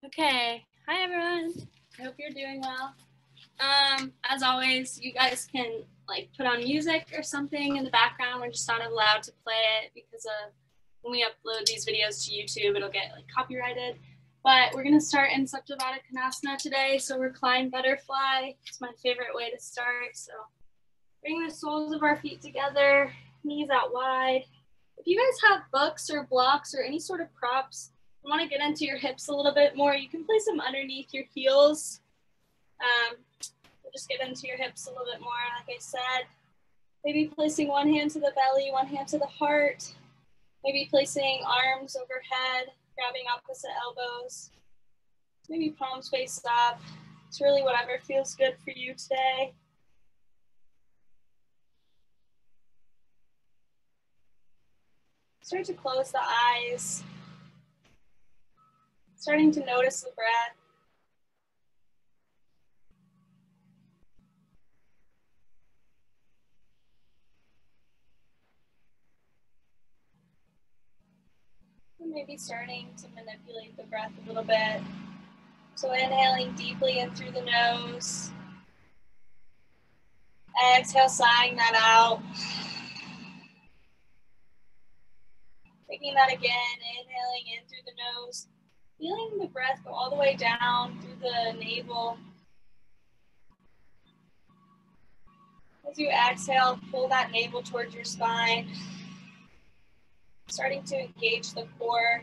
Okay, hi everyone. I hope you're doing well. As always, you guys can like put on music or something in the background. We're just not allowed to play it because when we upload these videos to YouTube, it'll get like copyrighted. But we're gonna start in Supta Konasana today. So Recline Butterfly. It's my favorite way to start. So bring the soles of our feet together, knees out wide. If you guys have books or blocks or any sort of props, you want to get into your hips a little bit more, you can place them underneath your heels. Just get into your hips a little bit more, like I said. Maybe placing one hand to the belly, one hand to the heart. Maybe placing arms overhead, grabbing opposite elbows. Maybe palms face up. It's really whatever feels good for you today. Start to close the eyes. Starting to notice the breath. And maybe starting to manipulate the breath a little bit. So inhaling deeply in through the nose. Exhale, sighing that out. Taking that again, inhaling in through the nose. Feeling the breath go all the way down through the navel. As you exhale, pull that navel towards your spine. Starting to engage the core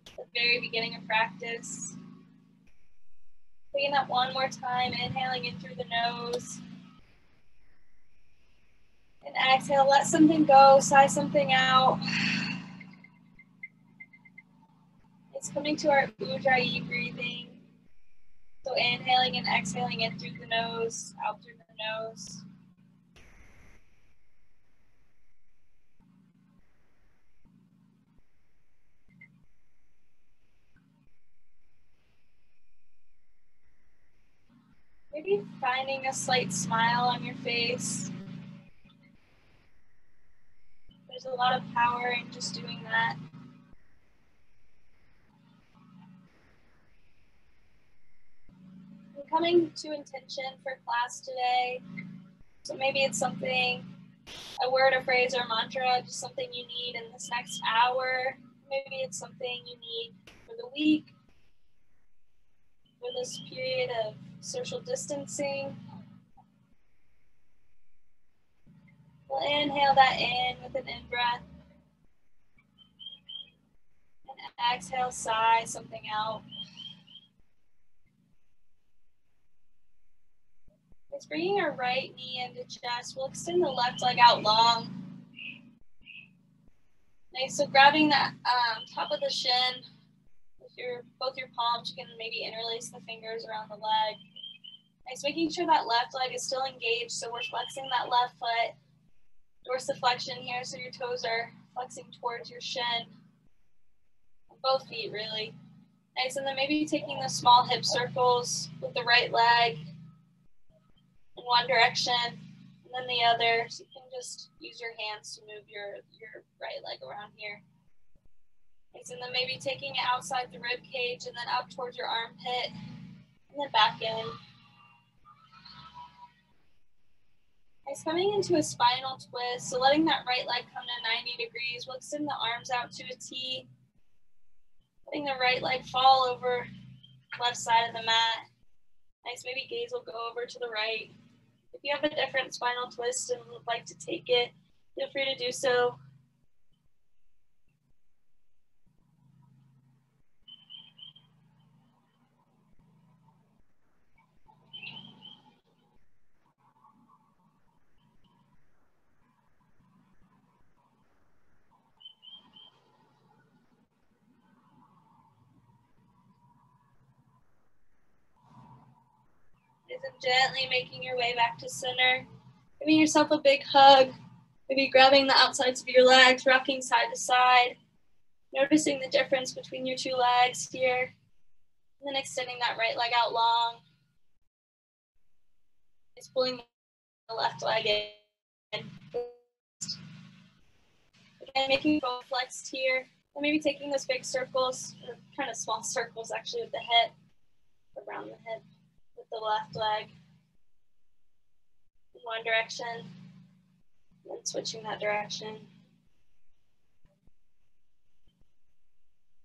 at the very beginning of practice. Taking that one more time, inhaling in through the nose. And exhale, let something go, sigh something out. It's coming to our Ujjayi breathing. So inhaling and exhaling in through the nose, out through the nose. Maybe finding a slight smile on your face. There's a lot of power in just doing that. I'm coming to intention for class today. So maybe it's something, a word, a phrase, or mantra, just something you need in this next hour. Maybe it's something you need for the week, for this period of social distancing. We'll inhale that in with an in-breath. And exhale, sigh something out. It's bringing our right knee into chest. We'll extend the left leg out long. Nice, so grabbing that top of the shin with both your palms, you can maybe interlace the fingers around the leg. Nice, making sure that left leg is still engaged, so we're flexing that left foot. Dorsiflexion here, so your toes are flexing towards your shin. Both feet, really. Nice, and then maybe taking the small hip circles with the right leg in one direction, and then the other. So you can just use your hands to move your right leg around here. Nice, and then maybe taking it outside the rib cage and then up towards your armpit, and then back in. Nice, coming into a spinal twist, so letting that right leg come to 90 degrees. We'll extend the arms out to a T. Letting the right leg fall over left side of the mat. Nice, maybe gaze will go over to the right. If you have a different spinal twist and would like to take it, feel free to do so. And gently making your way back to center. Giving yourself a big hug. Maybe grabbing the outsides of your legs, rocking side to side. Noticing the difference between your two legs here. And then extending that right leg out long. Just pulling the left leg in. Again, making both flexed here. And maybe taking those big circles, or kind of small circles actually with the hip, around the hip with the left leg in one direction, and then switching that direction.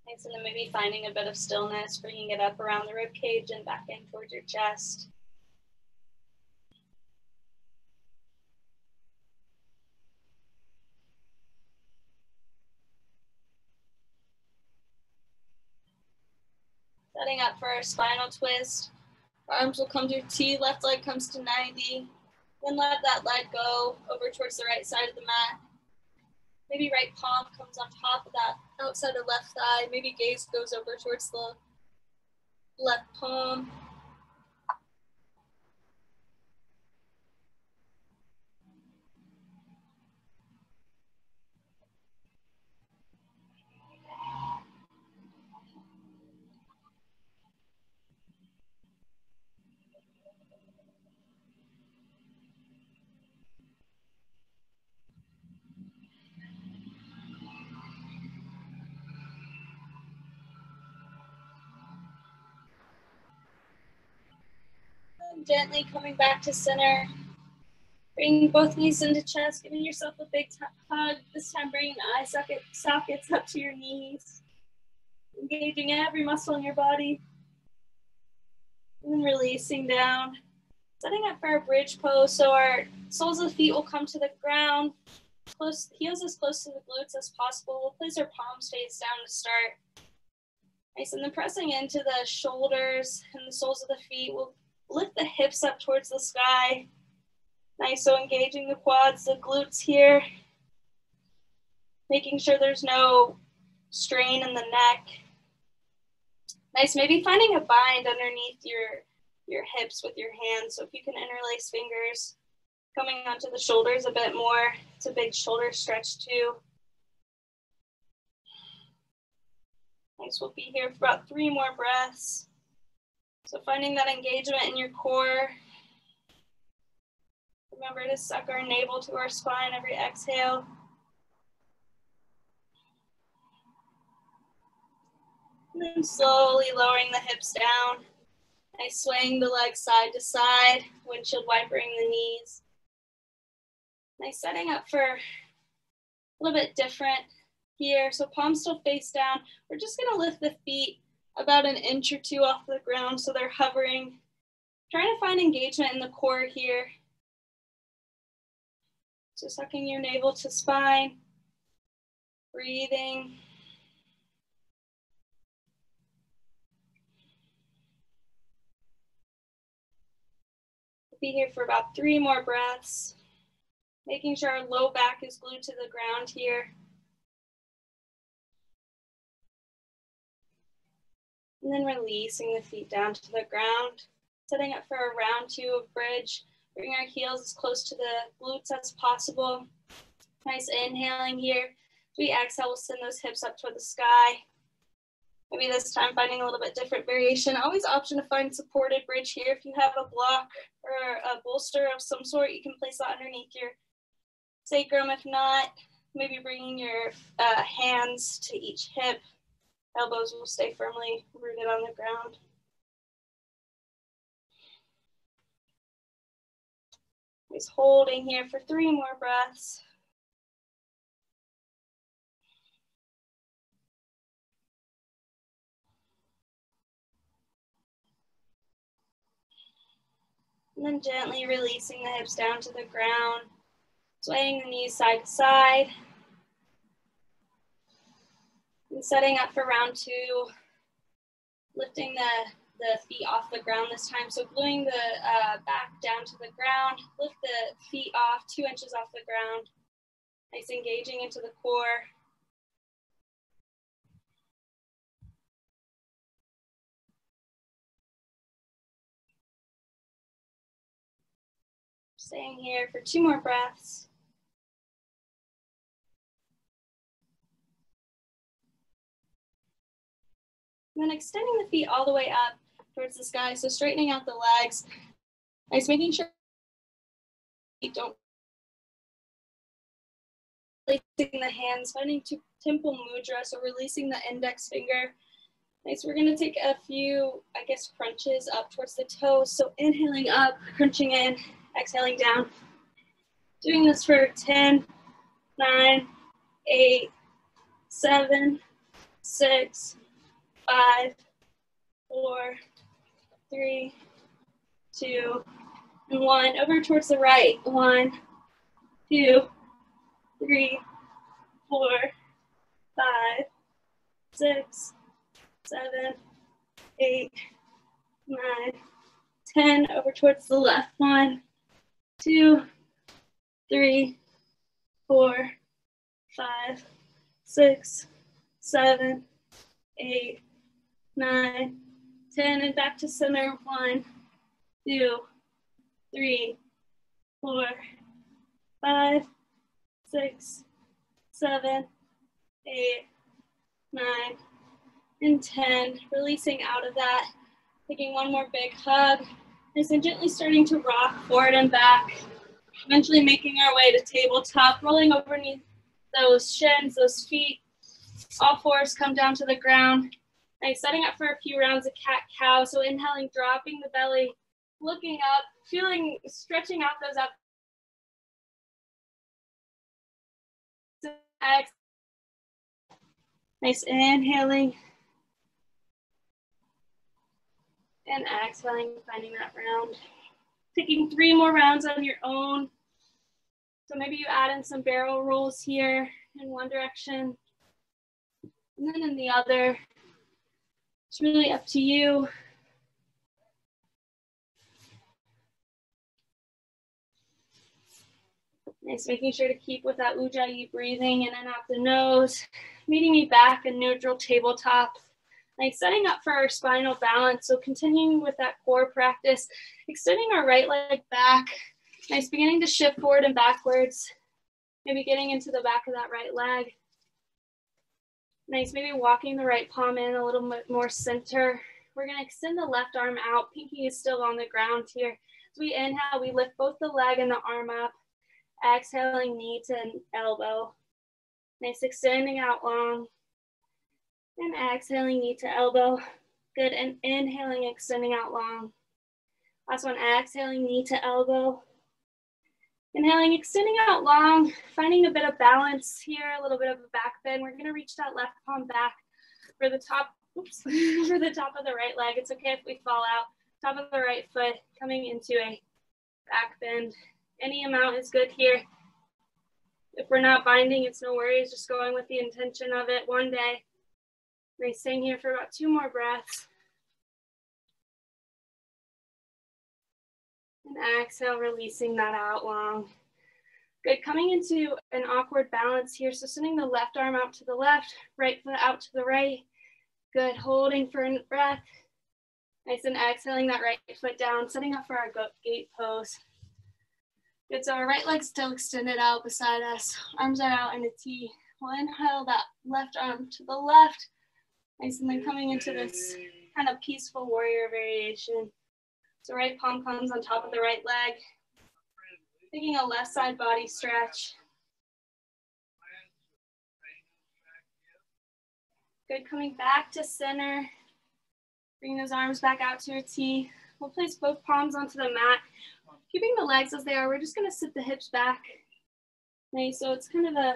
Nice, and then maybe finding a bit of stillness, bringing it up around the rib cage and back in towards your chest. Setting up for our spinal twist. Arms will come to T, left leg comes to 90. Then let that leg go over towards the right side of the mat. Maybe right palm comes on top of that outside of left thigh. Maybe gaze goes over towards the left palm. And gently coming back to center. Bringing both knees into chest, giving yourself a big hug. This time bringing the eye sockets up to your knees. Engaging every muscle in your body. And then releasing down. Setting up for our bridge pose. So our soles of the feet will come to the ground. Heels as close to the glutes as possible. We'll place our palms face down to start. Nice, and then pressing into the shoulders and the soles of the feet. We'll lift the hips up towards the sky. Nice, so engaging the quads, the glutes here. Making sure there's no strain in the neck. Nice, maybe finding a bind underneath your hips with your hands. So if you can interlace fingers, coming onto the shoulders a bit more. It's a big shoulder stretch too. Nice, we'll be here for about 3 more breaths. So finding that engagement in your core. Remember to suck our navel to our spine every exhale. And then slowly lowering the hips down. Nice, swaying the legs side to side, windshield wipering the knees. Nice, setting up for a little bit different here. So palms still face down. We're just gonna lift the feet about 1 inch or 2 off the ground so they're hovering. Trying to find engagement in the core here. So sucking your navel to spine, breathing. We'll be here for about 3 more breaths. Making sure our low back is glued to the ground here. And then releasing the feet down to the ground. Setting up for a round 2 of bridge. Bring our heels as close to the glutes as possible. Nice inhaling here. As we exhale, we'll send those hips up toward the sky. Maybe this time finding a little bit different variation. Always option to find supported bridge here. If you have a block or a bolster of some sort, you can place that underneath your sacrum. If not, maybe bringing your hands to each hip. Elbows will stay firmly rooted on the ground. Just holding here for 3 more breaths. And then gently releasing the hips down to the ground, swaying the knees side to side. And setting up for round 2, lifting the feet off the ground this time. So gluing the back down to the ground, lift the feet off 2 inches off the ground. Nice, engaging into the core. Staying here for 2 more breaths. And then extending the feet all the way up towards the sky. So straightening out the legs. Nice, making sure you don't releasing the hands, finding temple mudra, so releasing the index finger. Nice, we're gonna take a few, I guess, crunches up towards the toes. So inhaling up, crunching in, exhaling down. Doing this for 10, 9, 8, 7, 6, 5, 4, 3, 2, and 1. Over towards the right. 1, 2, 3, 4, 5, 6, 7, 8, 9, 10. Over towards the left. 1, 2, 3, 4, 5, 6, 7, 8, 9, 10. And back to center. 1, 2, 3, 4, 5, 6, 7, 8, 9, and 10. Releasing out of that. Taking one more big hug. Nice and gently starting to rock forward and back. Eventually making our way to tabletop. Rolling underneath those shins, those feet. All fours come down to the ground. Nice, setting up for a few rounds of cat-cow. So inhaling, dropping the belly, looking up, feeling, stretching out those up. Nice, inhaling. And exhaling, finding that round. Taking 3 more rounds on your own. So maybe you add in some barrel rolls here in one direction, and then in the other. It's really up to you. Nice, making sure to keep with that ujjayi breathing in and out the nose. Meeting me back in neutral tabletop. Nice, setting up for our spinal balance. So continuing with that core practice, extending our right leg back. Nice, beginning to shift forward and backwards. Maybe getting into the back of that right leg. Nice, maybe walking the right palm in a little bit more center. We're gonna extend the left arm out. Pinky is still on the ground here. As we inhale, we lift both the leg and the arm up. Exhaling, knee to elbow. Nice, extending out long. And exhaling, knee to elbow. Good, and inhaling, extending out long. Last one, exhaling, knee to elbow. Inhaling, extending out long, finding a bit of balance here, a little bit of a back bend. We're gonna reach that left palm back for the top, oops, for the top of the right leg. It's okay if we fall out. Top of the right foot coming into a back bend. Any amount is good here. If we're not binding, it's no worries, just going with the intention of it one day. Nice, staying here for about 2 more breaths. And exhale, releasing that out long. Good, coming into an awkward balance here. So sending the left arm out to the left, right foot out to the right. Good, holding for a breath. Nice, and exhaling that right foot down, setting up for our gate pose. Good, so our right leg's still extended out beside us. Arms are out in a T. We'll inhale that left arm to the left. Nice, and then coming into this kind of peaceful warrior variation. So right palm comes on top of the right leg. Taking a left side body stretch. Good, coming back to center. Bring those arms back out to a T. We'll place both palms onto the mat. Keeping the legs as they are, we're just gonna sit the hips back. Nice, so it's kind of a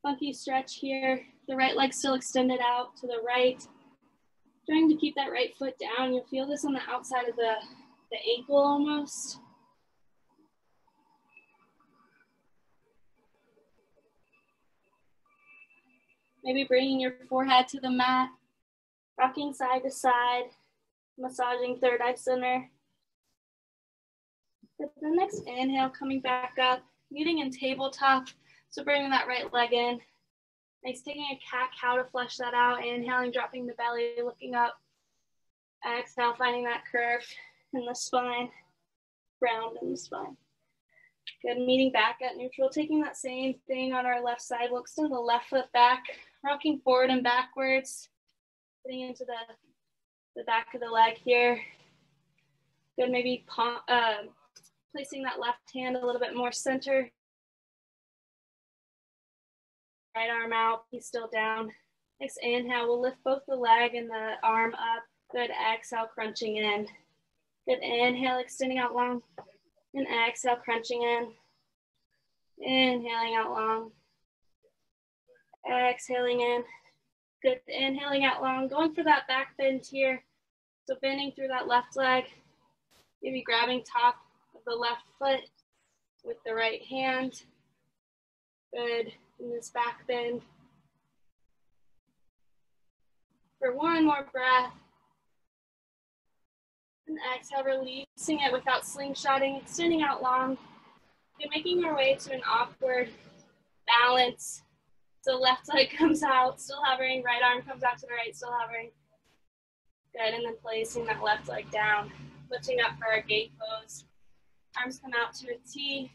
funky stretch here. The right leg still extended out to the right. Trying to keep that right foot down. You'll feel this on the outside of the ankle almost. Maybe bringing your forehead to the mat, rocking side to side, massaging third eye center. With the next inhale, coming back up, meeting in tabletop. So bringing that right leg in. Nice, taking a cat-cow to flesh that out. Inhaling, dropping the belly, looking up. Exhale, finding that curve in the spine, round in the spine. Good, meeting back at neutral. Taking that same thing on our left side. We'll extend the left foot back, rocking forward and backwards. Getting into the back of the leg here. Good, maybe placing that left hand a little bit more center. right arm out, he's still down. Next inhale, we'll lift both the leg and the arm up. Good, exhale, crunching in. Good, inhale, extending out long. And exhale, crunching in. Inhaling out long. Exhaling in. Good, inhaling out long. Going for that back bend here. So bending through that left leg. Maybe grabbing top of the left foot with the right hand. Good, in this back bend. For one more breath. And exhale, releasing it without slingshotting, extending out long. You're making our way to an upward balance. So left leg comes out, still hovering, right arm comes out to the right, still hovering. Good, and then placing that left leg down. Lifting up for our gate pose. Arms come out to a T.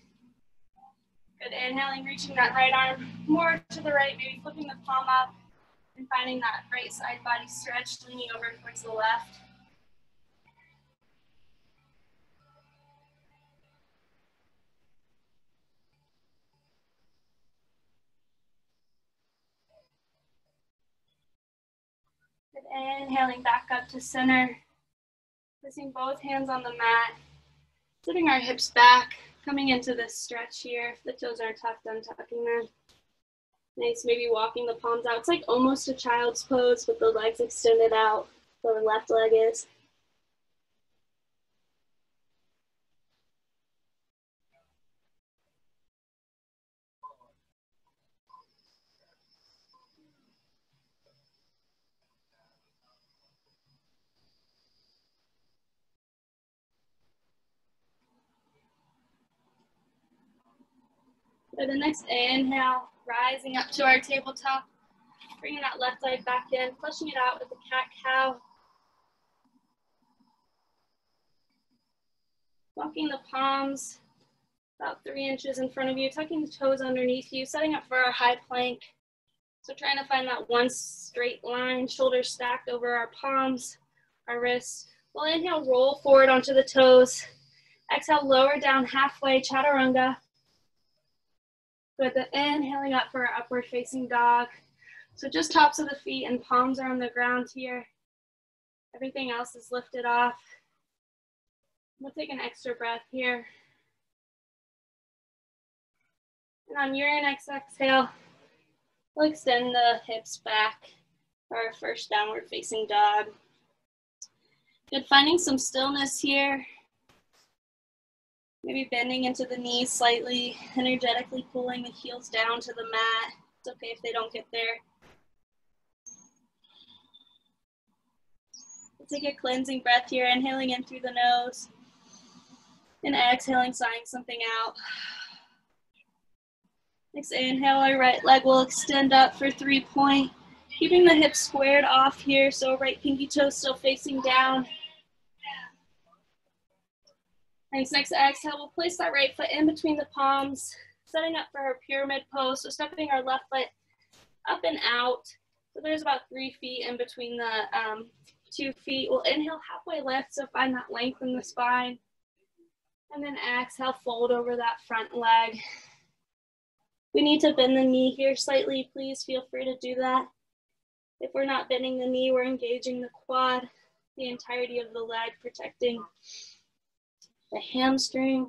Good, inhaling, reaching that right arm more to the right, maybe flipping the palm up and finding that right side body stretch, leaning over towards the left. Good, inhaling back up to center. Placing both hands on the mat. Sitting our hips back, coming into this stretch here. If the toes are tucked, untucking them. Nice, maybe walking the palms out. It's like almost a child's pose with the legs extended out. So the left leg is. For the next inhale, rising up to our tabletop, bringing that left leg back in, flushing it out with the cat-cow. Walking the palms about 3 inches in front of you, tucking the toes underneath you, setting up for our high plank. So trying to find that one straight line, shoulders stacked over our palms, our wrists. We'll inhale, roll forward onto the toes. Exhale, lower down halfway, chaturanga. Good, the inhaling up for our upward facing dog. So just tops of the feet and palms are on the ground here. Everything else is lifted off. We'll take an extra breath here. And on your next exhale, we'll extend the hips back for our first downward facing dog. Good, finding some stillness here. Maybe bending into the knees slightly, energetically pulling the heels down to the mat. It's okay if they don't get there. We'll take a cleansing breath here, inhaling in through the nose. And exhaling, sighing something out. Next inhale, our right leg will extend up for 3-point. Keeping the hips squared off here, so right pinky toe still facing down. Nice, next exhale, we'll place that right foot in between the palms, setting up for our pyramid pose. So stepping our left foot up and out. So there's about 3 feet in between the 2 feet. We'll inhale, halfway lift, so find that length in the spine. And then exhale, fold over that front leg. We need to bend the knee here slightly. Please feel free to do that. If we're not bending the knee, we're engaging the quad, the entirety of the leg, protecting the hamstring.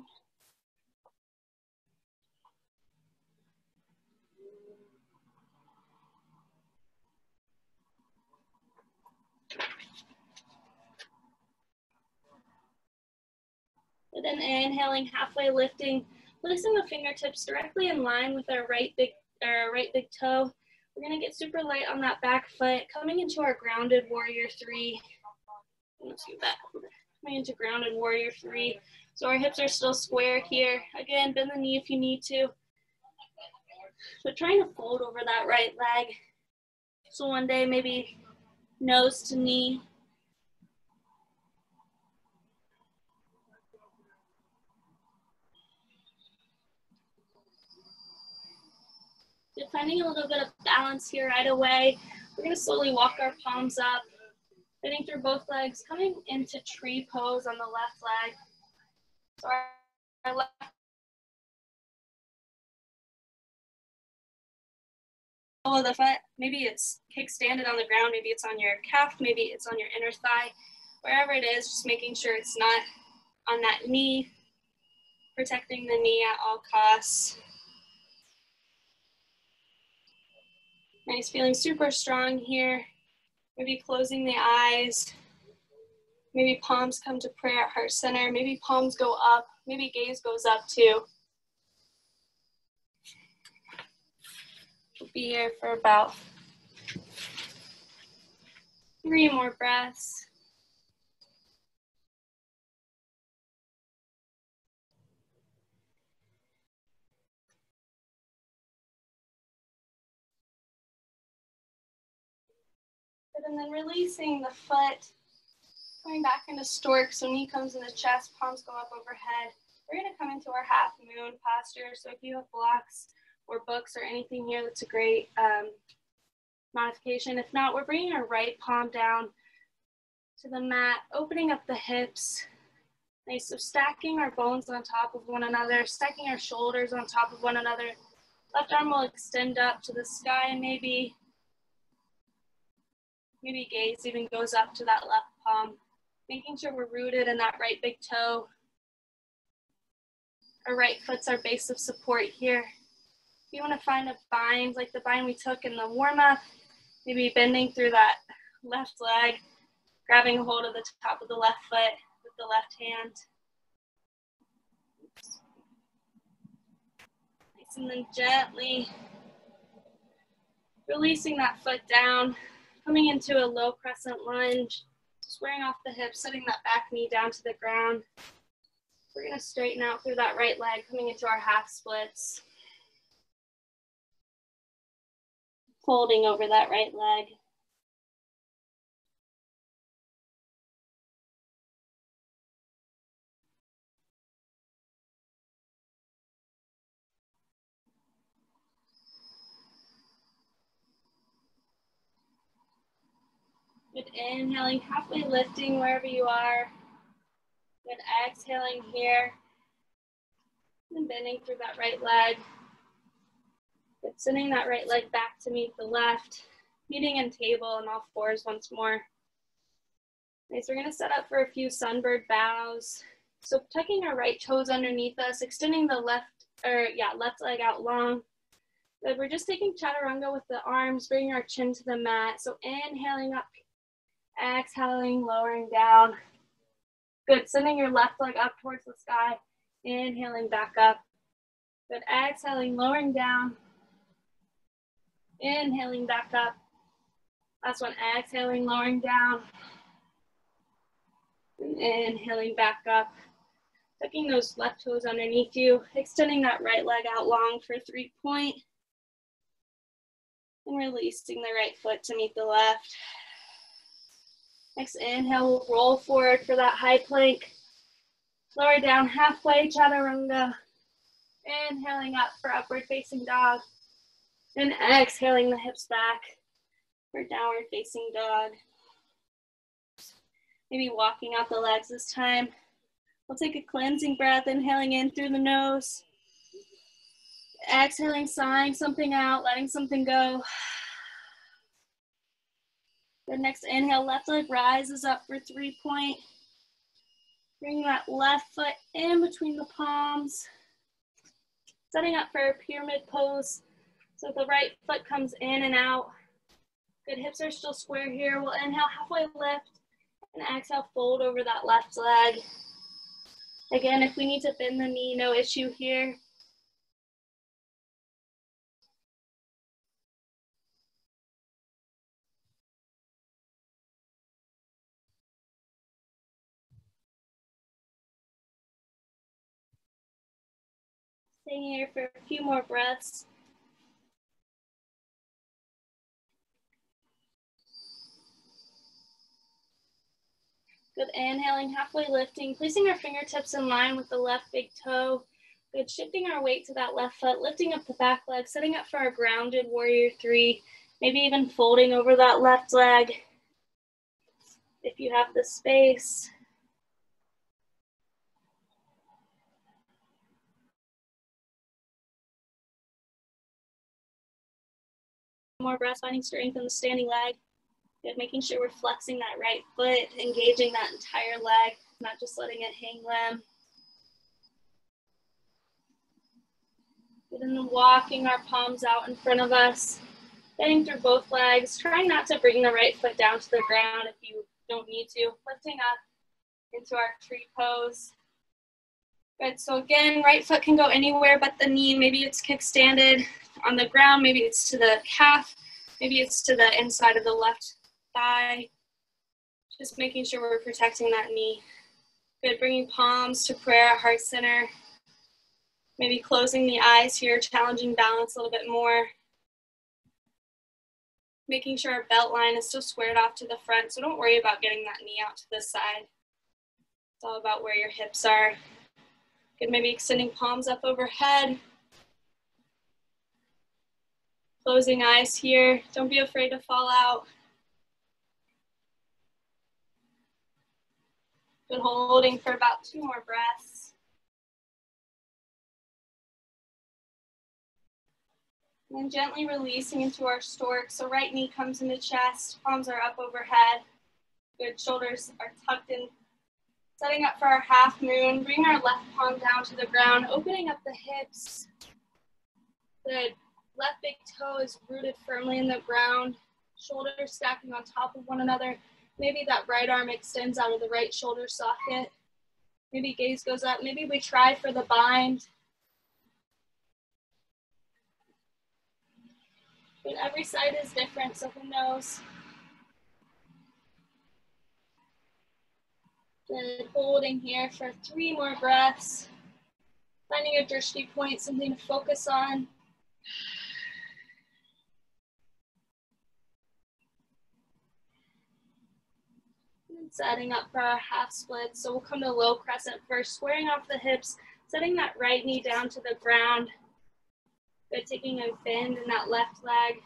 And then inhaling, halfway lifting, placing the fingertips directly in line with our right big toe. We're gonna get super light on that back foot, coming into our grounded warrior 3. Let's do that. Coming into grounded warrior 3. So our hips are still square here. Again, bend the knee if you need to. So trying to fold over that right leg. So one day, maybe nose to knee. You're finding a little bit of balance here right away. We're gonna slowly walk our palms up, bending through both legs, coming into tree pose on the left leg. So our left of the foot. Maybe it's kickstanded on the ground, maybe it's on your calf, maybe it's on your inner thigh. Wherever it is, just making sure it's not on that knee, protecting the knee at all costs. Nice, feeling super strong here. Maybe closing the eyes. Maybe palms come to prayer at heart center. Maybe palms go up. Maybe gaze goes up too. We'll be here for about 3 more breaths. Good, and then releasing the foot, going back into stork, so knee comes in the chest, palms go up overhead. We're gonna come into our half moon posture. So if you have blocks or books or anything here, that's a great modification. If not, we're bringing our right palm down to the mat, opening up the hips. Nice, so stacking our bones on top of one another, stacking our shoulders on top of one another. Left arm will extend up to the sky, maybe gaze even goes up to that left palm. Making sure we're rooted in that right big toe. Our right foot's our base of support here. If you want to find a bind, like the bind we took in the warm-up, maybe bending through that left leg, grabbing a hold of the top of the left foot with the left hand. Nice, and then gently releasing that foot down, coming into a low crescent lunge, squaring off the hips, setting that back knee down to the ground. We're gonna straighten out through that right leg, coming into our half splits. Folding over that right leg. Good, inhaling, halfway lifting wherever you are. Good, exhaling here. And bending through that right leg. Good, sending that right leg back to meet the left. Meeting in table on all fours once more. Nice, we're gonna set up for a few sunbird bows. So tucking our right toes underneath us, extending the left leg out long. Good, we're just taking chaturanga with the arms, bringing our chin to the mat. So inhaling up, exhaling, lowering down. Good, sending your left leg up towards the sky. Inhaling back up. Good, exhaling, lowering down. Inhaling back up. Last one, exhaling, lowering down. And inhaling back up. Tucking those left toes underneath you. Extending that right leg out long for 3-point. And releasing the right foot to meet the left. Next inhale, we'll roll forward for that high plank. Lower down halfway, chaturanga. Inhaling up for upward facing dog. And exhaling the hips back for downward facing dog. Maybe walking out the legs this time. We'll take a cleansing breath, inhaling in through the nose. Exhaling, sighing something out, letting something go. The next inhale, left leg rises up for 3-point. Bring that left foot in between the palms. Setting up for a pyramid pose. So the right foot comes in and out. Good, hips are still square here. We'll inhale, halfway lift, and exhale, fold over that left leg. Again, if we need to bend the knee, no issue here. Staying here for a few more breaths. Good, inhaling, halfway lifting, placing our fingertips in line with the left big toe. Good, shifting our weight to that left foot, lifting up the back leg, setting up for our grounded warrior 3. Maybe even folding over that left leg if you have the space. more breaths, finding strength in the standing leg. Good, making sure we're flexing that right foot, engaging that entire leg, not just letting it hang limb. Good, and then walking our palms out in front of us, getting through both legs, trying not to bring the right foot down to the ground if you don't need to, lifting up into our tree pose. Good, so again, right foot can go anywhere but the knee. Maybe it's kickstanded on the ground, maybe it's to the calf, maybe it's to the inside of the left thigh. Just making sure we're protecting that knee. Good, bringing palms to prayer, heart center. Maybe closing the eyes here, challenging balance a little bit more. Making sure our belt line is still squared off to the front, so don't worry about getting that knee out to the side. It's all about where your hips are. Good, maybe extending palms up overhead. Closing eyes here. Don't be afraid to fall out. Good, holding for about 2 more breaths. And then gently releasing into our stork. So right knee comes into chest, palms are up overhead. Good, shoulders are tucked in. Setting up for our half moon. Bring our left palm down to the ground, opening up the hips. Good, left big toe is rooted firmly in the ground. Shoulders stacking on top of one another. Maybe that right arm extends out of the right shoulder socket. Maybe gaze goes up. Maybe we try for the bind. But every side is different, so who knows? Good, holding here for 3 more breaths. Finding a drishti point, something to focus on. And setting up for our half split. So we'll come to low crescent first, squaring off the hips, setting that right knee down to the ground. Good, taking a bend in that left leg.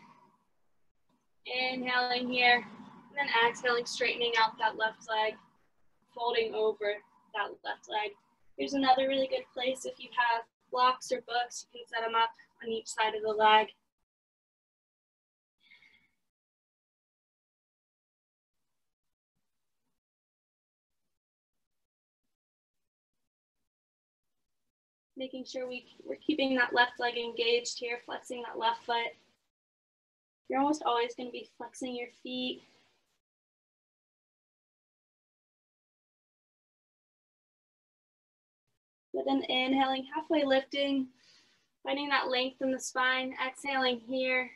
Inhaling here, and then exhaling, straightening out that left leg, folding over that left leg. Here's another really good place if you have blocks or books, you can set them up on each side of the leg. Making sure we're keeping that left leg engaged here, flexing that left foot. You're almost always going to be flexing your feet. But then inhaling, halfway lifting, finding that length in the spine, exhaling here.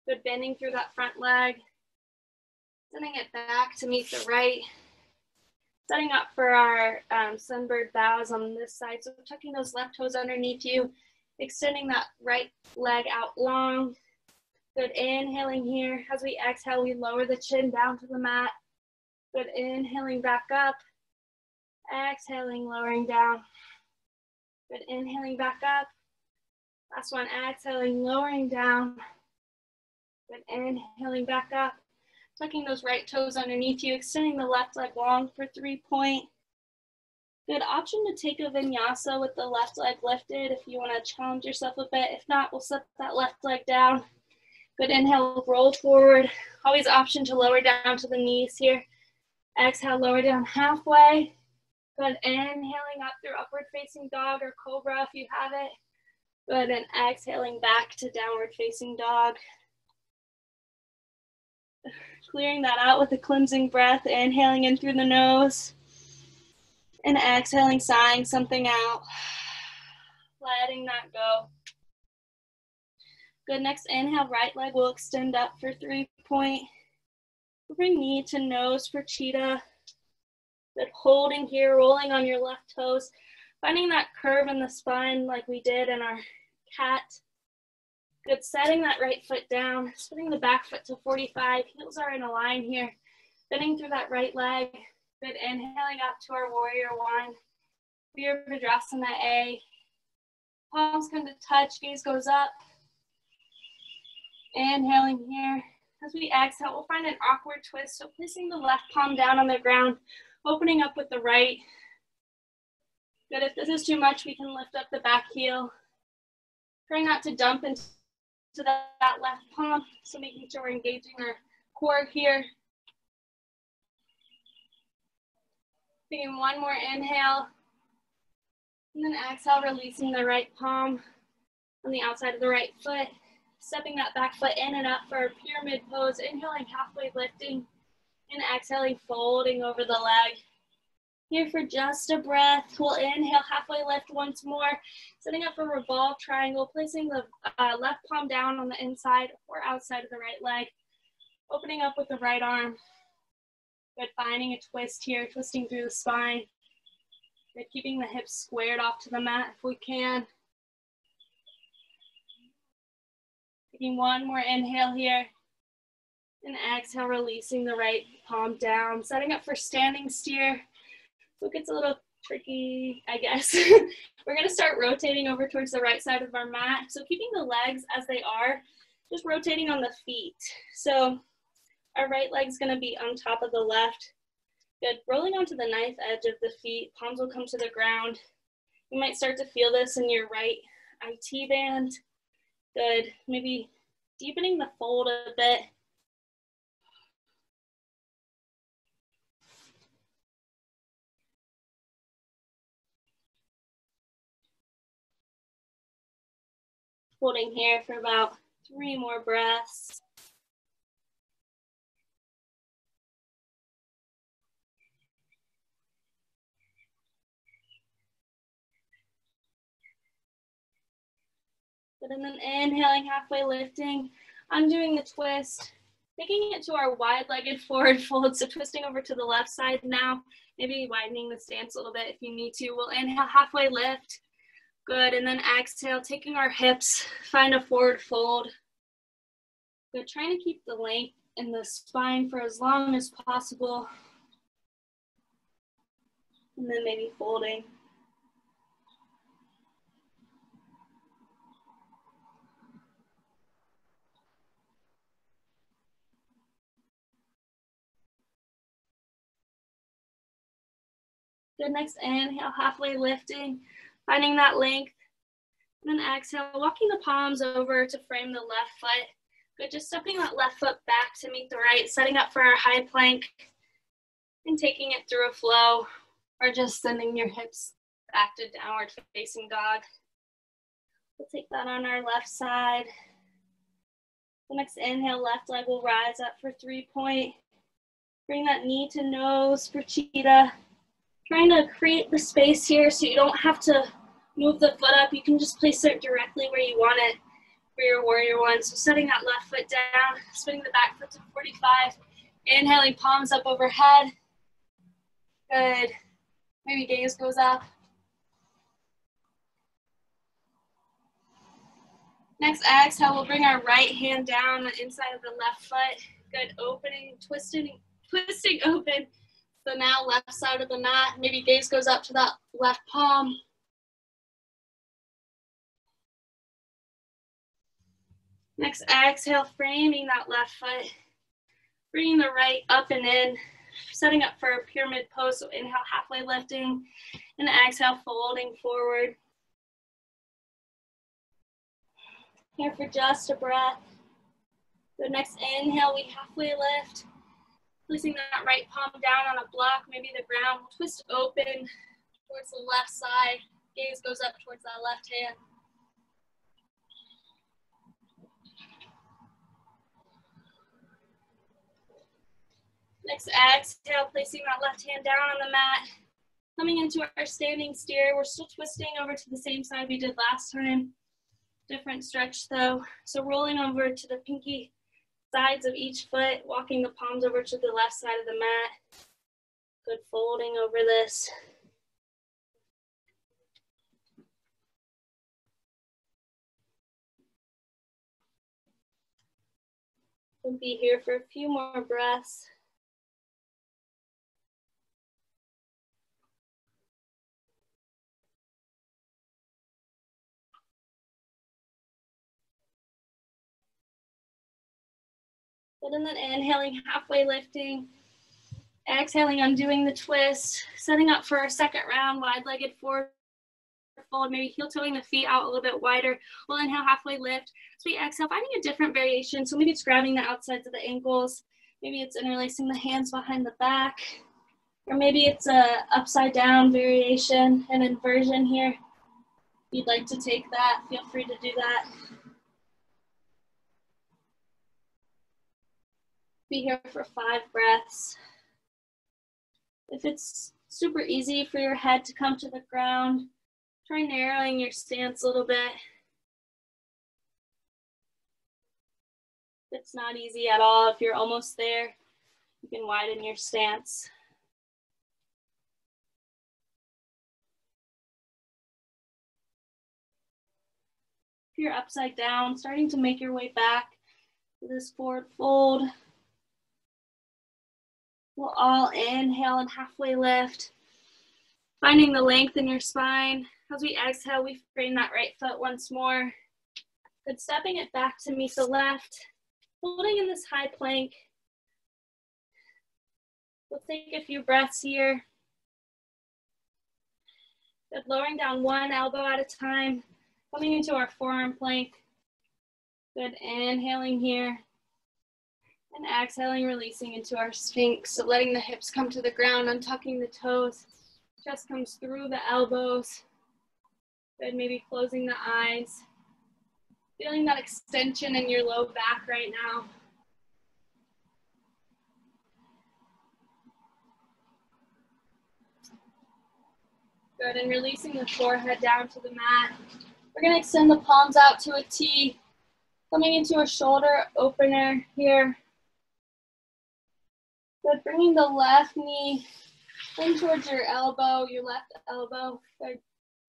Good, bending through that front leg. Sending it back to meet the right. Setting up for our sunbird bows on this side. So tucking those left toes underneath you, extending that right leg out long. Good, inhaling here. As we exhale, we lower the chin down to the mat. Good, inhaling back up. Exhaling, lowering down. Good, inhaling back up. Last one, exhaling, lowering down. Good, inhaling back up. Tucking those right toes underneath you, extending the left leg long for 3-point. Good, option to take a vinyasa with the left leg lifted if you want to challenge yourself a bit. If not, we'll set that left leg down. Good, inhale, roll forward. Always option to lower down to the knees here. Exhale, lower down halfway. Good, inhaling up through upward facing dog or cobra if you have it. Good, and exhaling back to downward facing dog. Clearing that out with a cleansing breath, inhaling in through the nose. And exhaling, sighing something out. Letting that go. Good, next inhale, right leg will extend up for 3-point. Bring knee to nose for cheetah. Good, holding here, rolling on your left toes. Finding that curve in the spine like we did in our cat. Good, setting that right foot down, spinning the back foot to 45. Heels are in a line here. Bending through that right leg. Good, inhaling up to our warrior one. Virabhadrasana A. Palms come to touch, gaze goes up. Inhaling here. As we exhale, we'll find an awkward twist. So placing the left palm down on the ground, opening up with the right. Good, if this is too much, we can lift up the back heel. Try not to dump into to that left palm. So making sure we're engaging our core here. Taking one more inhale. And then exhale, releasing the right palm on the outside of the right foot. Stepping that back foot in and up for a pyramid pose. Inhaling, halfway lifting. And exhaling, folding over the leg. Here for just a breath. We'll inhale, halfway lift once more. Setting up for Revolve Triangle, placing the left palm down on the inside or outside of the right leg. Opening up with the right arm. Good, finding a twist here, twisting through the spine. Good, keeping the hips squared off to the mat if we can. Taking one more inhale here. And exhale, releasing the right palm down. Setting up for standing steer. So it gets a little tricky, I guess. We're gonna start rotating over towards the right side of our mat. So keeping the legs as they are, just rotating on the feet. So our right leg's gonna be on top of the left. Good, rolling onto the knife edge of the feet. Palms will come to the ground. You might start to feel this in your right IT band. Good, maybe deepening the fold a bit. Holding here for about 3 more breaths. Good, and then inhaling, halfway lifting, undoing the twist, taking it to our wide-legged forward fold, so twisting over to the left side now, maybe widening the stance a little bit if you need to. We'll inhale, halfway lift. Good, and then exhale, taking our hips, find a forward fold. Good, trying to keep the length in the spine for as long as possible. And then maybe folding. Good, next inhale, halfway lifting, finding that length. And then exhale, walking the palms over to frame the left foot. Good, just stepping that left foot back to meet the right, setting up for our high plank and taking it through a flow, or just sending your hips back to downward facing dog. We'll take that on our left side. The next inhale, left leg will rise up for 3-point. Bring that knee to nose for cheetah. Trying to create the space here so you don't have to move the foot up. You can just place it directly where you want it for your warrior one. So setting that left foot down, spinning the back foot to 45. Inhaling, palms up overhead. Good. Maybe gaze goes up. Next exhale, we'll bring our right hand down the inside of the left foot. Good, opening, twisting open. So now left side of the mat, maybe gaze goes up to that left palm. Next exhale, framing that left foot. Bringing the right up and in, setting up for a pyramid pose. So inhale, halfway lifting, and exhale, folding forward. Here for just a breath. The next inhale, we halfway lift. Placing that right palm down on a block, maybe the ground. We'll twist open towards the left side. Gaze goes up towards that left hand. Next exhale, placing that left hand down on the mat. Coming into our standing steer. We're still twisting over to the same side we did last time. Different stretch though. So rolling over to the pinky sides of each foot, walking the palms over to the left side of the mat. Good, folding over this. We'll be here for a few more breaths. Good, and then inhaling, halfway lifting. Exhaling, undoing the twist. Setting up for our second round, wide-legged forward fold, maybe heel toeing the feet out a little bit wider. We'll inhale, halfway lift. As we exhale, finding a different variation. So maybe it's grabbing the outsides of the ankles. Maybe it's interlacing the hands behind the back. Or maybe it's a upside down variation, an inversion here. If you'd like to take that, feel free to do that. Be here for 5 breaths. If it's super easy for your head to come to the ground, try narrowing your stance a little bit. If it's not easy at all, if you're almost there, you can widen your stance. If you're upside down, starting to make your way back to this forward fold. We'll all inhale and halfway lift, finding the length in your spine. As we exhale, we frame that right foot once more. Good, stepping it back to meet the left, holding in this high plank. We'll take a few breaths here. Good, lowering down one elbow at a time, coming into our forearm plank. Good, inhaling here. And exhaling, releasing into our Sphinx. So letting the hips come to the ground, untucking the toes. Chest comes through the elbows. Good, maybe closing the eyes. Feeling that extension in your low back right now. Good, and releasing the forehead down to the mat. We're gonna extend the palms out to a T. Coming into a shoulder opener here. Good, bringing the left knee in towards your elbow, your left elbow. Good.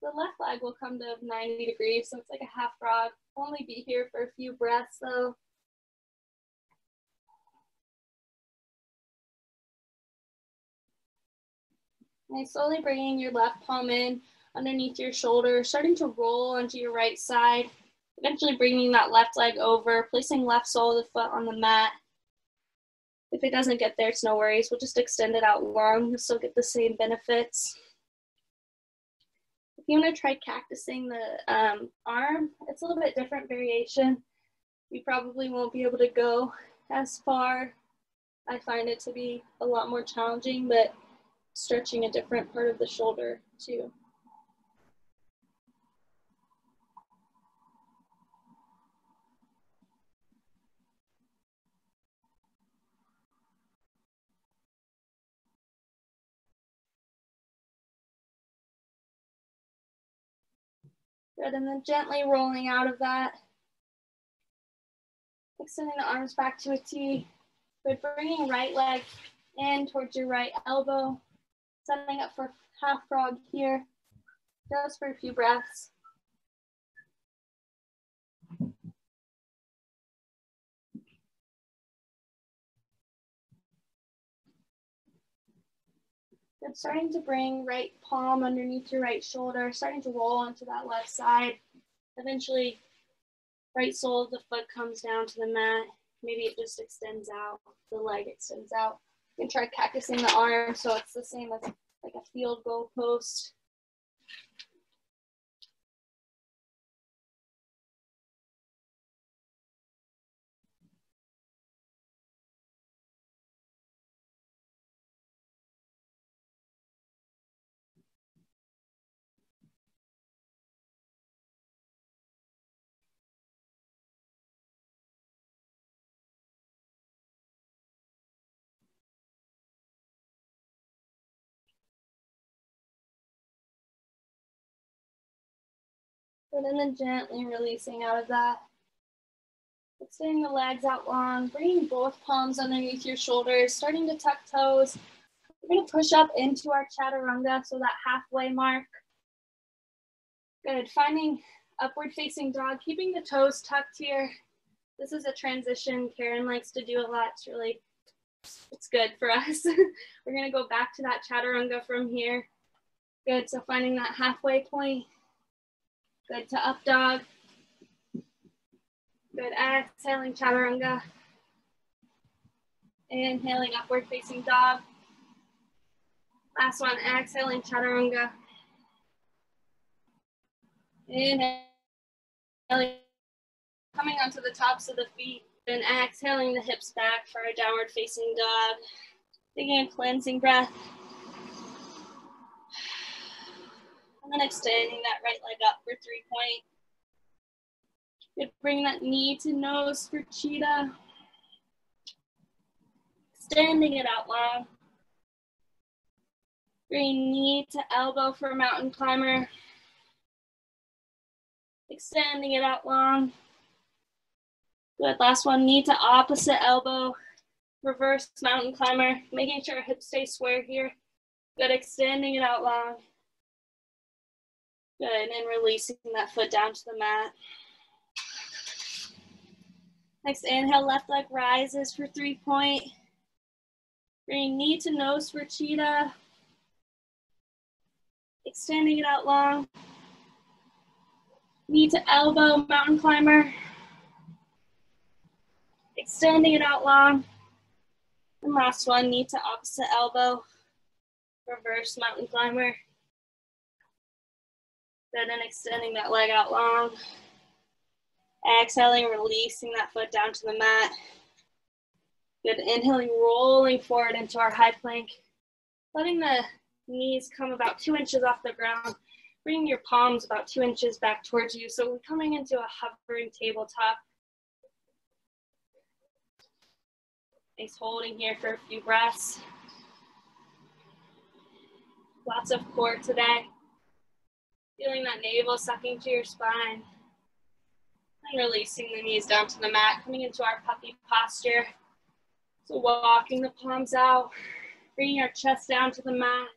The left leg will come to 90 degrees, so it's like a half frog. Only be here for a few breaths though. And slowly bringing your left palm in underneath your shoulder, starting to roll onto your right side. Eventually bringing that left leg over, placing left sole of the foot on the mat. If it doesn't get there, it's no worries. We'll just extend it out long. You'll still get the same benefits. If you want to try cactusing the arm, it's a little bit different variation. You probably won't be able to go as far. I find it to be a lot more challenging, but stretching a different part of the shoulder too. Good, and then gently rolling out of that. Extending the arms back to a T. Good, bringing right leg in towards your right elbow. Setting up for half frog here, just for a few breaths. Good, starting to bring right palm underneath your right shoulder, starting to roll onto that left side. Eventually, right sole of the foot comes down to the mat. Maybe it just extends out, the leg extends out. You can try cactusing the arm, so it's the same as like a field goal post. Good, and then gently releasing out of that. Extending the legs out long, bringing both palms underneath your shoulders, starting to tuck toes. We're going to push up into our chaturanga, so that halfway mark. Good, finding upward facing dog, keeping the toes tucked here. This is a transition Karen likes to do a lot. It's good for us. We're going to go back to that chaturanga from here. Good, so finding that halfway point. Good, to up dog. Good, exhaling chaturanga. Inhaling upward facing dog. Last one, exhaling chaturanga. Inhaling, coming onto the tops of the feet, and exhaling the hips back for a downward facing dog. Taking a cleansing breath. And then extending that right leg up for 3-point. Good, bring that knee to nose for cheetah. Extending it out long. Bring knee to elbow for mountain climber. Extending it out long. Good, last one, knee to opposite elbow. Reverse mountain climber, making sure our hips stay square here. Good, extending it out long. Good, and releasing that foot down to the mat. Next, inhale, left leg rises for 3-point. Bring knee to nose for cheetah. Extending it out long. Knee to elbow, mountain climber. Extending it out long. And last one, knee to opposite elbow. Reverse mountain climber. Good, and extending that leg out long. Exhaling, releasing that foot down to the mat. Good, inhaling, rolling forward into our high plank. Letting the knees come about 2 inches off the ground. Bringing your palms about 2 inches back towards you. So we're coming into a hovering tabletop. Nice holding here for a few breaths. Lots of core today. Feeling that navel sucking to your spine. And releasing the knees down to the mat, coming into our puppy posture. So walking the palms out, bringing our chest down to the mat.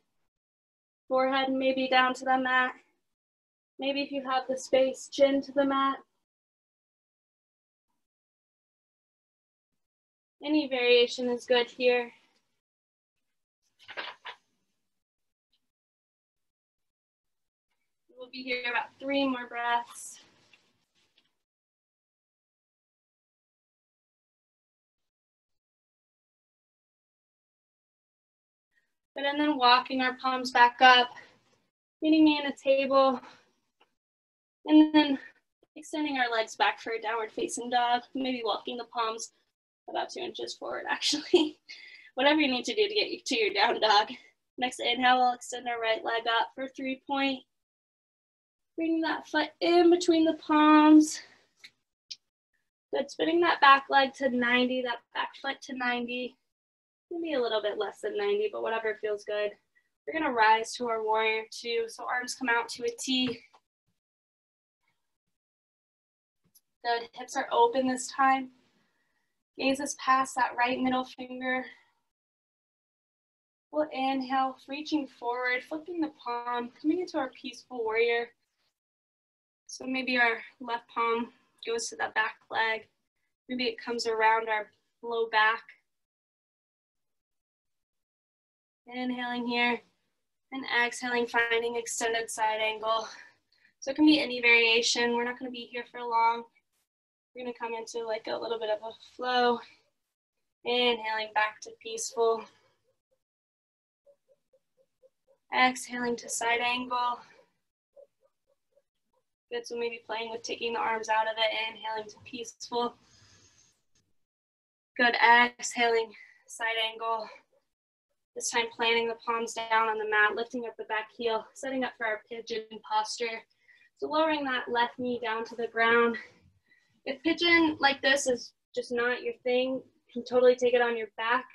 Forehead maybe down to the mat. Maybe if you have the space, chin to the mat. Any variation is good here. We'll be here about 3 more breaths. Good, and then walking our palms back up, meeting me in a table, and then extending our legs back for a downward facing dog, maybe walking the palms about 2 inches forward, actually. Whatever you need to do to get you to your down dog. Next inhale, we'll extend our right leg up for 3-point. Bring that foot in between the palms. Good, spinning that back leg to 90, that back foot to 90. Maybe a little bit less than 90, but whatever feels good. We're gonna rise to our warrior 2. So arms come out to a T. Good, hips are open this time. Gaze us past that right middle finger. We'll inhale, reaching forward, flipping the palm, coming into our peaceful warrior. So maybe our left palm goes to the back leg. Maybe it comes around our low back. Inhaling here and exhaling, finding extended side angle. So it can be any variation. We're not going to be here for long. We're going to come into like a little bit of a flow. Inhaling back to peaceful. Exhaling to side angle. Good, so maybe playing with taking the arms out of it. Inhaling to peaceful. Good, exhaling, side angle. This time planting the palms down on the mat, lifting up the back heel, setting up for our pigeon posture. So lowering that left knee down to the ground. If pigeon like this is just not your thing, you can totally take it on your back.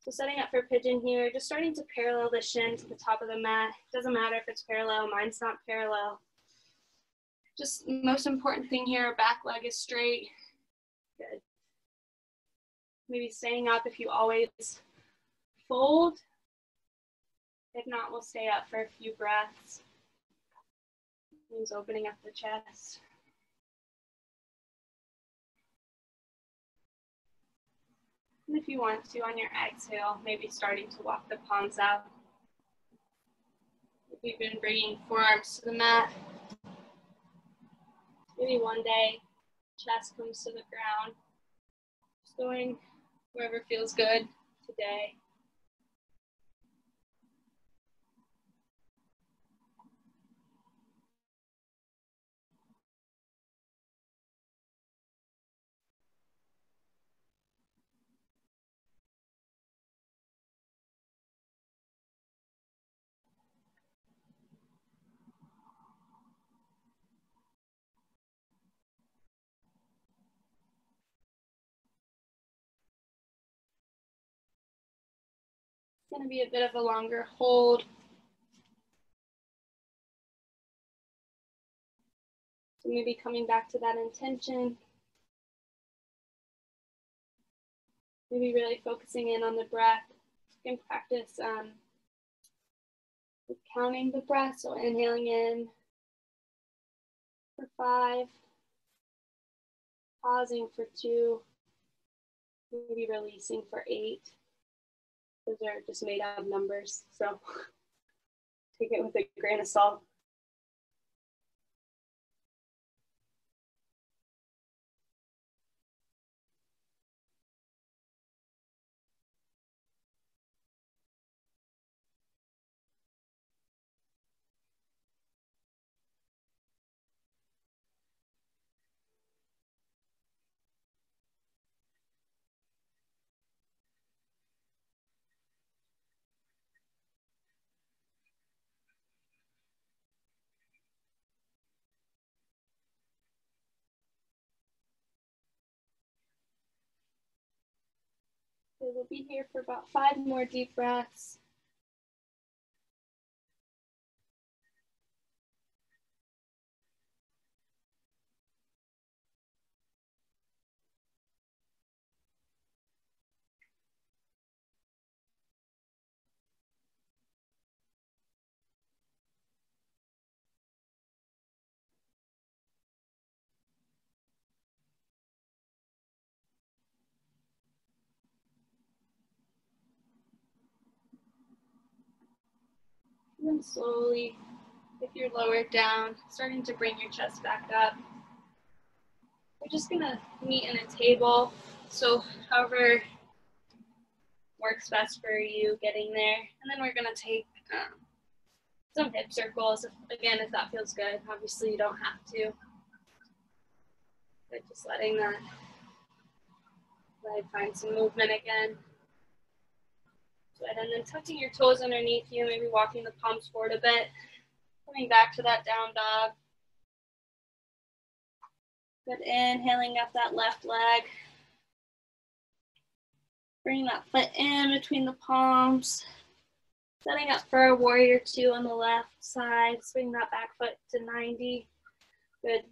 So setting up for pigeon here, just starting to parallel the shin to the top of the mat. Doesn't matter if it's parallel, mine's not parallel. Just the most important thing here, our back leg is straight. Good. Maybe staying up if you always fold. If not, we'll stay up for a few breaths. Means opening up the chest. And if you want to, on your exhale, maybe starting to walk the palms out. If you've been bringing forearms to the mat, maybe one day, chest comes to the ground. Just going wherever feels good today. going to be a bit of a longer hold. So maybe coming back to that intention. Maybe really focusing in on the breath. You can practice counting the breath. So inhaling in for 5, pausing for 2, maybe releasing for 8. Those are just made up numbers, so take it with a grain of salt. So we'll be here for about 5 more deep breaths. And then slowly, if you're lowered down, starting to bring your chest back up. We're just gonna meet in a table. So however works best for you getting there. And then we're gonna take some hip circles. If that feels good. Obviously you don't have to. But just letting that leg find some movement again. Good. And then tucking your toes underneath you, maybe walking the palms forward a bit. Coming back to that down dog. Good, inhaling up that left leg. Bring that foot in between the palms. Setting up for a warrior 2 on the left side. Swing that back foot to 90. Good.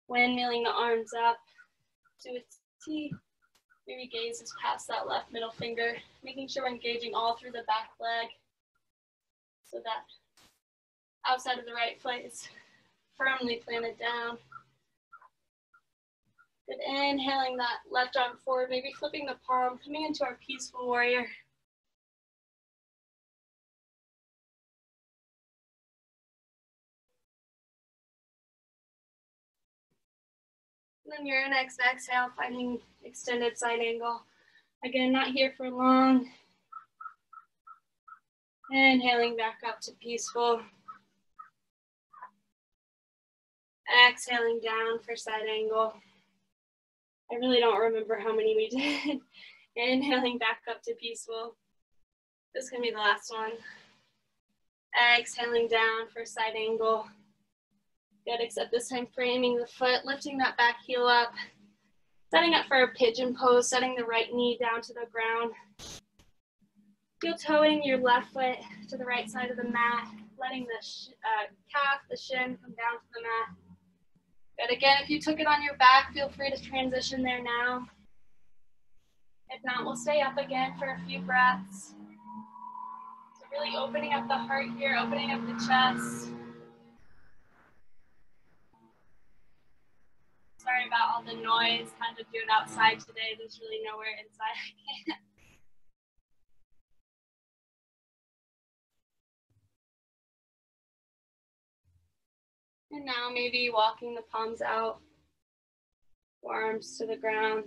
Windmilling the arms up to a T. Maybe gazes past that left middle finger. Making sure we're engaging all through the back leg. So that outside of the right foot is firmly planted down. Good, inhaling that left arm forward, maybe flipping the palm, coming into our peaceful warrior. And then your next exhale, finding extended side angle. Again, not here for long. Inhaling back up to peaceful. Exhaling down for side angle. I really don't remember how many we did. Inhaling back up to peaceful. This is gonna be the last one. Exhaling down for side angle. Good, except this time framing the foot, lifting that back heel up. Setting up for a pigeon pose, setting the right knee down to the ground. Heel toeing your left foot to the right side of the mat, letting the calf, the shin come down to the mat. Good, again, if you took it on your back, feel free to transition there now. If not, we'll stay up again for a few breaths. So really opening up the heart here, opening up the chest. Sorry about all the noise, kind of doing outside today. There's really nowhere inside I can. And now maybe walking the palms out, forearms to the ground.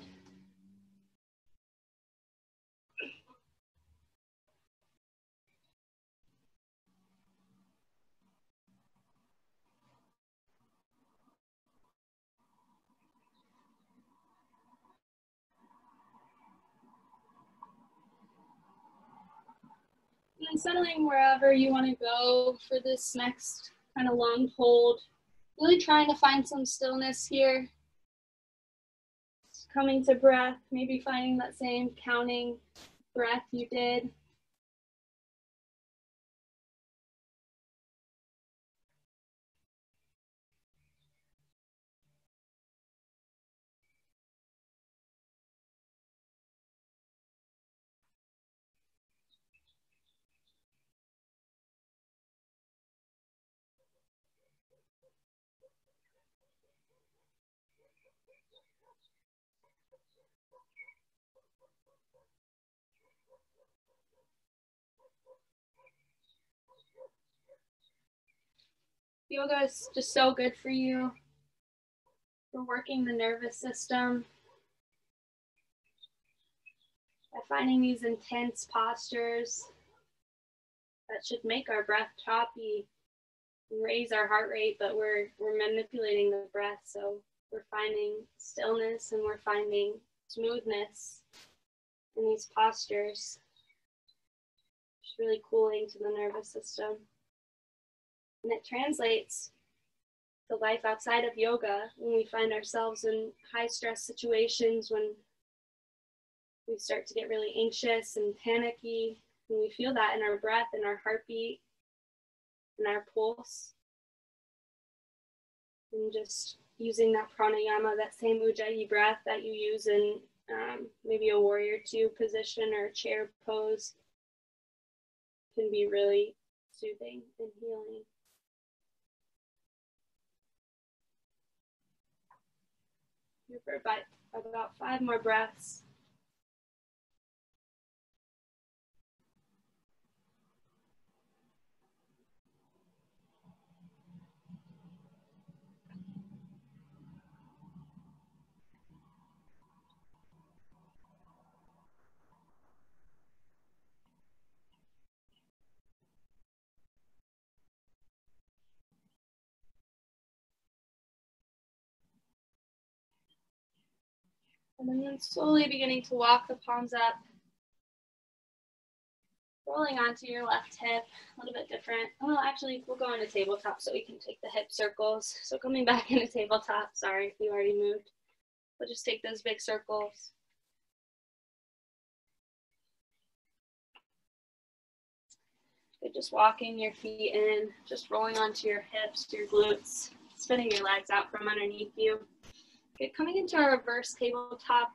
And then settling wherever you want to go for this next kind of long hold. Really trying to find some stillness here. Just coming to breath, maybe finding that same counting breath you did. Yoga is just so good for you. We're working the nervous system by finding these intense postures that should make our breath choppy and raise our heart rate, but we're manipulating the breath. So we're finding stillness and we're finding smoothness in these postures. It's really cooling to the nervous system. And it translates to life outside of yoga when we find ourselves in high stress situations, when we start to get really anxious and panicky, and we feel that in our breath, in our heartbeat, in our pulse. And just using that pranayama, that same ujjayi breath that you use in maybe a warrior two position or a chair pose, can be really soothing and healing. Here for about 5 more breaths. And then slowly beginning to walk the palms up, rolling onto your left hip, a little bit different. Well, actually, we'll go into tabletop so we can take the hip circles. So coming back into tabletop, sorry if you already moved. We'll just take those big circles. Good, just walking your feet in, just rolling onto your hips, your glutes, spinning your legs out from underneath you. Good, coming into our reverse tabletop.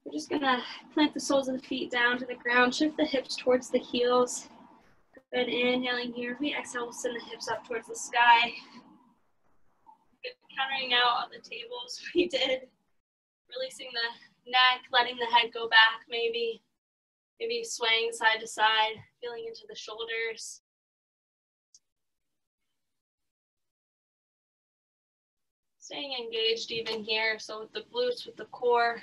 We're just gonna plant the soles of the feet down to the ground, shift the hips towards the heels. Good, inhaling here. We exhale, we'll send the hips up towards the sky. Good, countering out on the tables we did. Releasing the neck, letting the head go back maybe swaying side to side, feeling into the shoulders. Staying engaged even here, so with the glutes, with the core.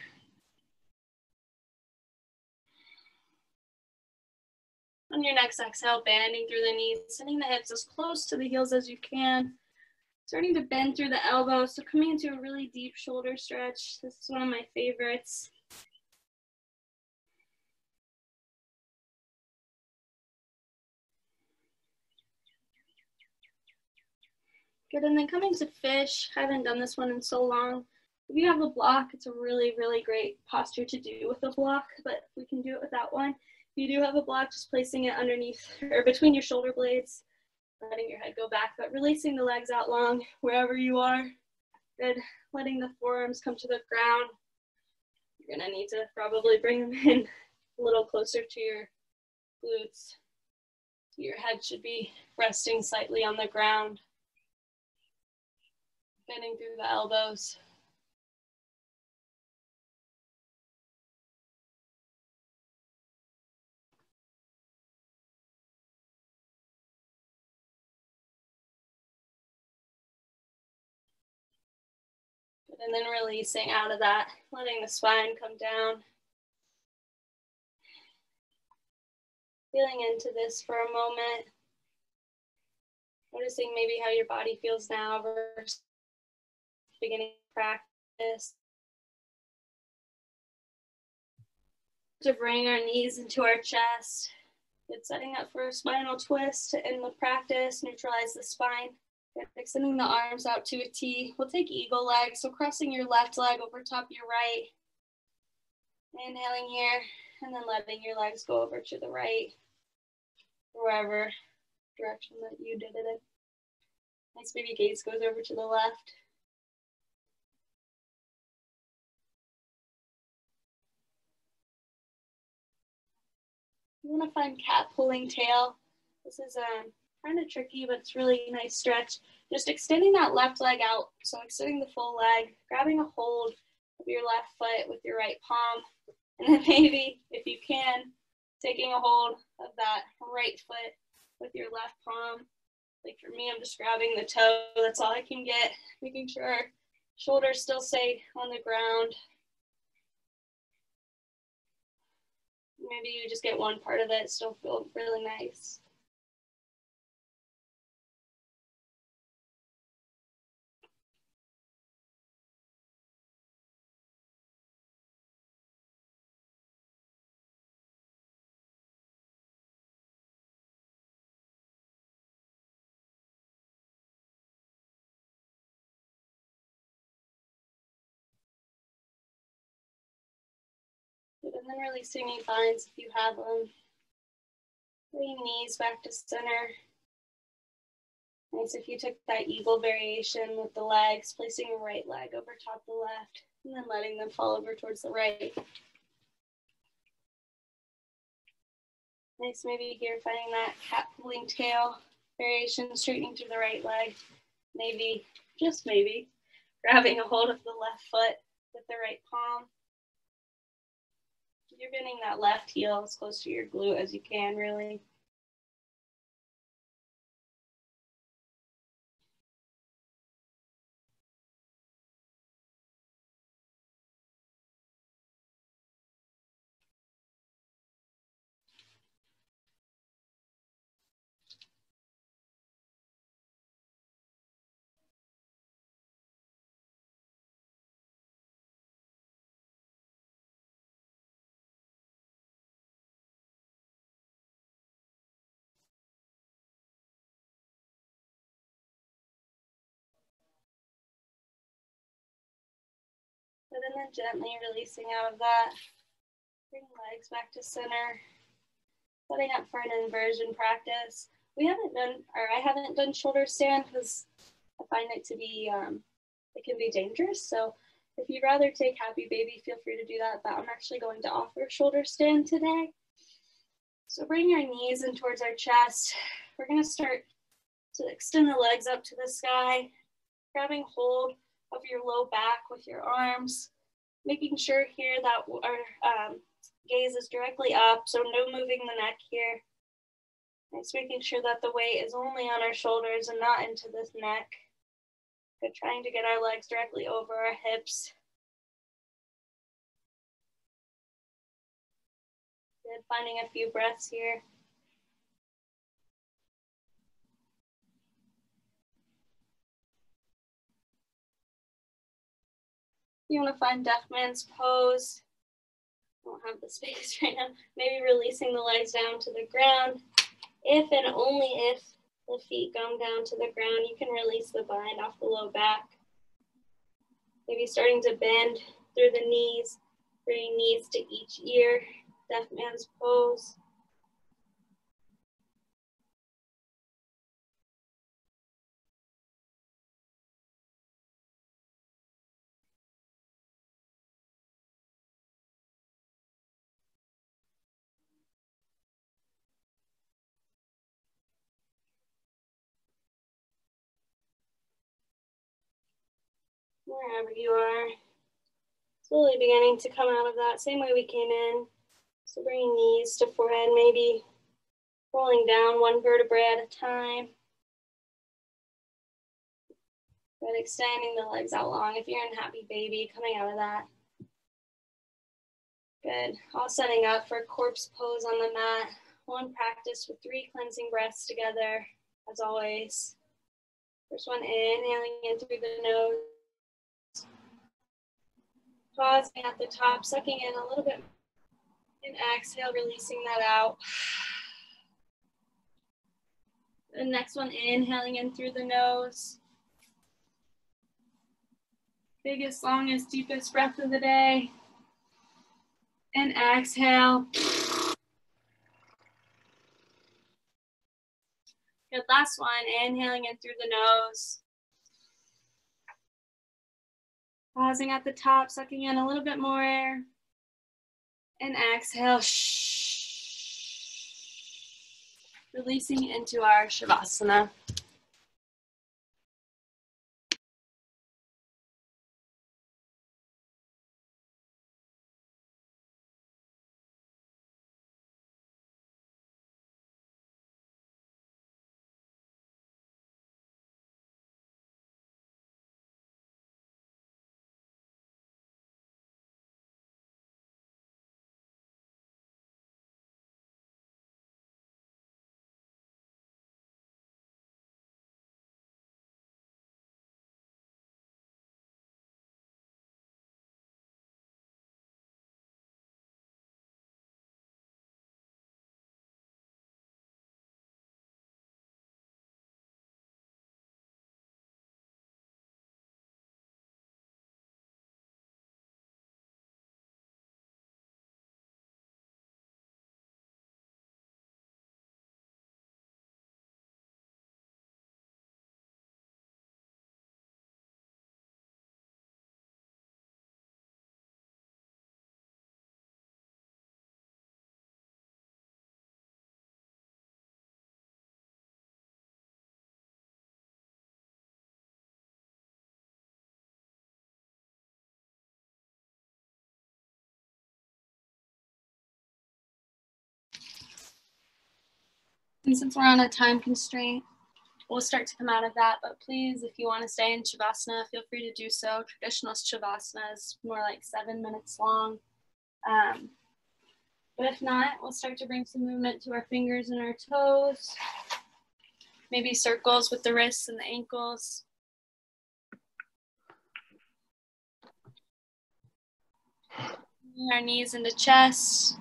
On your next exhale, bending through the knees, sending the hips as close to the heels as you can. Starting to bend through the elbows, so coming into a really deep shoulder stretch. This is one of my favorites. Good, and then coming to fish. I haven't done this one in so long. If you have a block, it's a really, really great posture to do with a block, but we can do it without one. If you do have a block, just placing it underneath or between your shoulder blades, letting your head go back, but releasing the legs out long wherever you are. Good, letting the forearms come to the ground. You're gonna need to probably bring them in a little closer to your glutes. Your head should be resting slightly on the ground. Bending through the elbows. And then releasing out of that, letting the spine come down. Feeling into this for a moment. Noticing maybe how your body feels now versus beginning practice. To bring our knees into our chest. Good, setting up for a spinal twist to end the practice, neutralize the spine. Good, extending the arms out to a T. We'll take eagle legs, so crossing your left leg over top your right. Inhaling here, and then letting your legs go over to the right, wherever direction that you did it in. Nice baby gaze goes over to the left. You want to find cat pulling tail. This is kind of tricky, but it's really a nice stretch. Just extending that left leg out. So extending the full leg, grabbing a hold of your left foot with your right palm. And then maybe, if you can, taking a hold of that right foot with your left palm. Like for me, I'm just grabbing the toe. That's all I can get, making sure our shoulders still stay on the ground. Maybe you just get one part of it, still feel really nice. And then releasing any binds if you have them. Bring knees back to center. Nice if you took that eagle variation with the legs, placing your right leg over top the left, and then letting them fall over towards the right. Nice maybe here finding that cat pulling tail variation, straightening through the right leg. Maybe, just maybe, grabbing a hold of the left foot with the right palm. You're bending that left heel as close to your glute as you can, really. But then gently releasing out of that. Bring legs back to center. Setting up for an inversion practice. I haven't done shoulder stand because I find it to be, it can be dangerous. So if you'd rather take happy baby, feel free to do that. But I'm actually going to offer shoulder stand today. So bring your knees in towards our chest. We're going to start to extend the legs up to the sky, grabbing hold of your low back with your arms, making sure here that our gaze is directly up, so no moving the neck here. Nice, making sure that the weight is only on our shoulders and not into this neck. Good, trying to get our legs directly over our hips. Good, finding a few breaths here. You want to find Deaf Man's Pose. I don't have the space right now. Maybe releasing the legs down to the ground. If and only if the feet come down to the ground, you can release the bind off the low back. Maybe starting to bend through the knees, bringing knees to each ear. Deaf Man's Pose. Wherever you are, slowly beginning to come out of that same way we came in. So bringing knees to forehead, maybe rolling down one vertebrae at a time. But extending the legs out long if you're in happy baby, coming out of that. Good. All setting up for corpse pose on the mat. One practice with 3 cleansing breaths together, as always. First one, inhaling in through the nose. Pausing at the top, sucking in a little bit. And exhale, releasing that out. The next one, inhaling in through the nose. Biggest, longest, deepest breath of the day. And exhale. Good, last one, inhaling in through the nose. Pausing at the top, sucking in a little bit more air. And exhale. Releasing into our Shavasana. And since we're on a time constraint, we'll start to come out of that, but please, if you want to stay in Shavasana, feel free to do so. Traditional Shavasana is more like 7 minutes long. But if not, we'll start to bring some movement to our fingers and our toes. Maybe circles with the wrists and the ankles. Bring our knees into chest.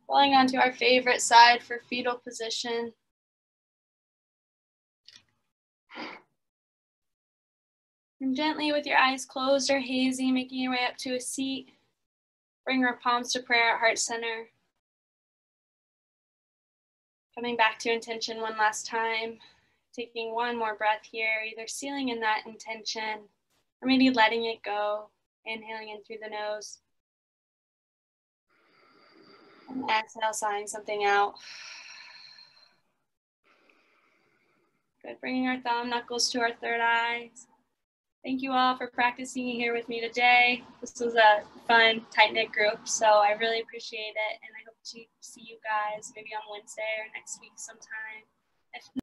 Rolling onto our favorite side for fetal position. And gently with your eyes closed or hazy, making your way up to a seat. Bring our palms to prayer at heart center. Coming back to intention one last time. Taking one more breath here, either sealing in that intention or maybe letting it go. Inhaling in through the nose. And exhale, sighing something out. Good, bringing our thumb knuckles to our third eye. Thank you all for practicing here with me today. This was a fun, tight-knit group, so I really appreciate it, and I hope to see you guys maybe on Wednesday or next week sometime. If